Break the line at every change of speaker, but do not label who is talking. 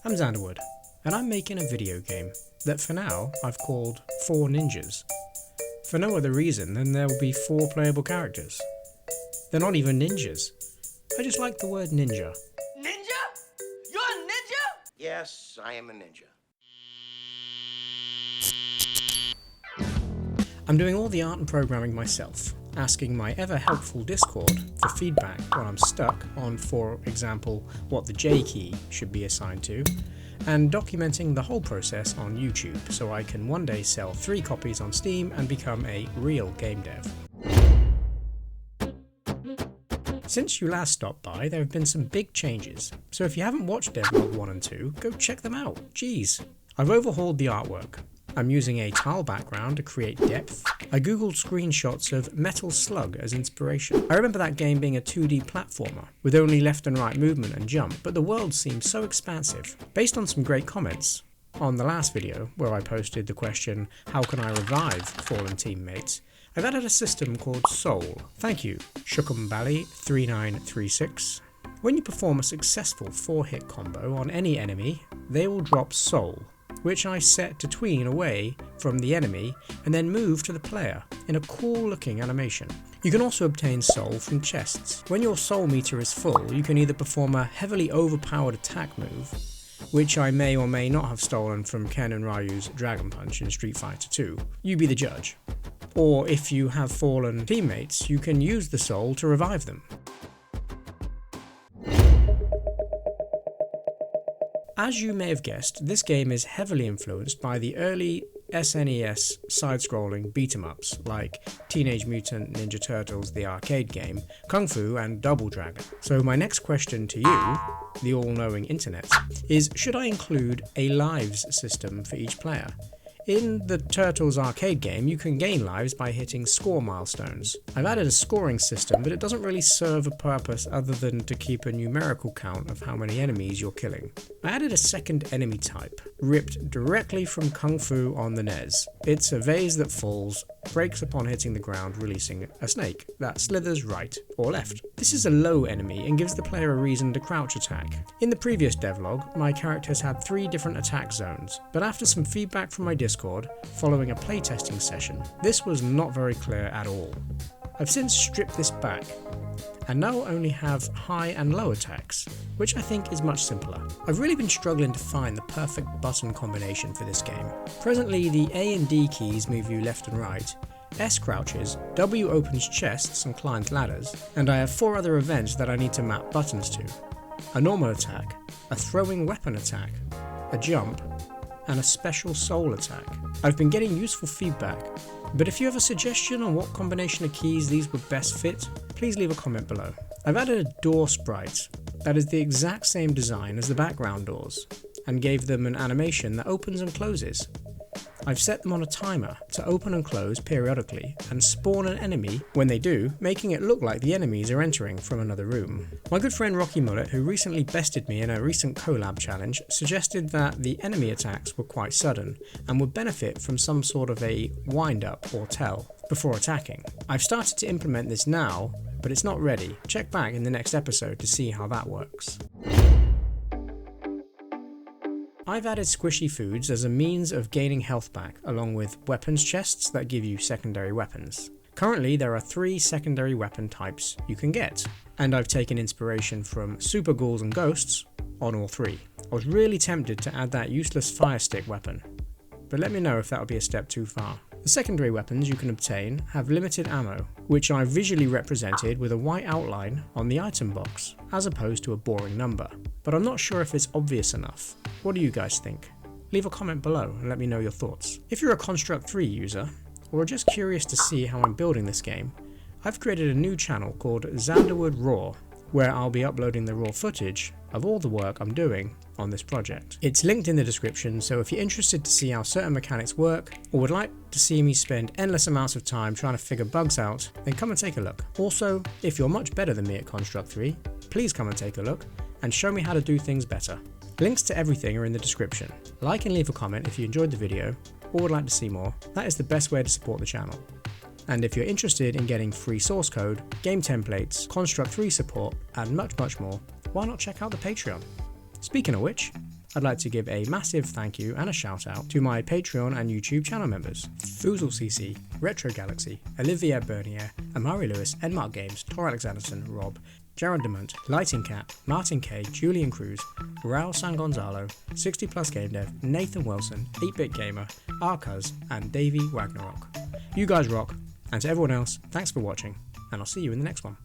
I'm Xanderwood, and I'm making a video game that for now I've called 4 Ninjas, for no other reason than there will be 4 playable characters. They're not even ninjas. I just like the word ninja.
Ninja? You're a ninja?
Yes, I am a ninja.
I'm doing all the art and programming myself, asking my ever helpful Discord for feedback when I'm stuck on, for example, what the J key should be assigned to, and documenting the whole process on YouTube so I can one day sell 3 copies on Steam and become a real game dev. Since you last stopped by, there have been some big changes, so if you haven't watched Devlog 1 and 2, go check them out, jeez. I've overhauled the artwork. I'm using a tile background to create depth. I googled screenshots of Metal Slug as inspiration. I remember that game being a 2D platformer, with only left and right movement and jump, but the world seemed so expansive. Based on some great comments on the last video, where I posted the question, how can I revive fallen teammates, I've added a system called Soul. Thank you, Shukumbali3936. When you perform a successful 4-hit combo on any enemy, they will drop Soul, which I set to tween away from the enemy and then move to the player in a cool looking animation. You can also obtain soul from chests. When your soul meter is full, you can either perform a heavily overpowered attack move, which I may or may not have stolen from Ken and Ryu's Dragon Punch in Street Fighter 2. You be the judge. Or if you have fallen teammates, you can use the soul to revive them. As you may have guessed, this game is heavily influenced by the early SNES side-scrolling beat-em-ups like Teenage Mutant Ninja Turtles the arcade game, Kung Fu and Double Dragon. So my next question to you, the all-knowing internet, is should I include a lives system for each player? In the Turtles arcade game, you can gain lives by hitting score milestones. I've added a scoring system, but it doesn't really serve a purpose other than to keep a numerical count of how many enemies you're killing. I added a second enemy type, ripped directly from Kung Fu on the NES. It's a vase that falls, breaks upon hitting the ground, releasing a snake that slithers right or left. This is a low enemy and gives the player a reason to crouch attack. In the previous devlog, my characters had 3 different attack zones, but after some feedback from my Discord, following a playtesting session, this was not very clear at all. I've since stripped this back, and now only have high and low attacks, which I think is much simpler. I've really been struggling to find the perfect button combination for this game. Presently, the A and D keys move you left and right, S crouches, W opens chests and climbs ladders, and I have 4 other events that I need to map buttons to. A normal attack, a throwing weapon attack, a jump, and a special soul attack. I've been getting useful feedback, but if you have a suggestion on what combination of keys these would best fit, please leave a comment below. I've added a door sprite that is the exact same design as the background doors, and gave them an animation that opens and closes. I've set them on a timer to open and close periodically and spawn an enemy when they do, making it look like the enemies are entering from another room. My good friend Rocky Mullet, who recently bested me in a recent collab challenge, suggested that the enemy attacks were quite sudden and would benefit from some sort of a wind-up or tell before attacking. I've started to implement this now, but it's not ready. Check back in the next episode to see how that works. I've added squishy foods as a means of gaining health back, along with weapons chests that give you secondary weapons. Currently there are 3 secondary weapon types you can get, and I've taken inspiration from Super Ghouls and Ghosts on all 3. I was really tempted to add that useless fire stick weapon, but let me know if that would be a step too far. The secondary weapons you can obtain have limited ammo, which I visually represented with a white outline on the item box, as opposed to a boring number. But I'm not sure if it's obvious enough. What do you guys think? Leave a comment below and let me know your thoughts. If you're a Construct 3 user, or are just curious to see how I'm building this game, I've created a new channel called Xanderwood Raw, where I'll be uploading the raw footage of all the work I'm doing on this project. It's linked in the description, so if you're interested to see how certain mechanics work, or would like to see me spend endless amounts of time trying to figure bugs out, then come and take a look. Also, if you're much better than me at Construct 3, please come and take a look and show me how to do things better. Links to everything are in the description. Like and leave a comment if you enjoyed the video or would like to see more. That is the best way to support the channel. And if you're interested in getting free source code, game templates, Construct 3 support, and much more, why not check out the Patreon? Speaking of which, I'd like to give a massive thank you and a shout out to my Patreon and YouTube channel members: FoozleCC, Retro Galaxy, Olivier Bernier, Amari Lewis, Enmark Games, Tor Alexanderson, Rob, Jaron Demont, Lighting Cat, Martin K, Julian Cruz, Raul San Gonzalo, 60 Plus Game Dev, Nathan Wilson, 8-Bit Gamer, Arcuz, and Davey Wagnerrock. You guys rock, and to everyone else, thanks for watching, and I'll see you in the next one.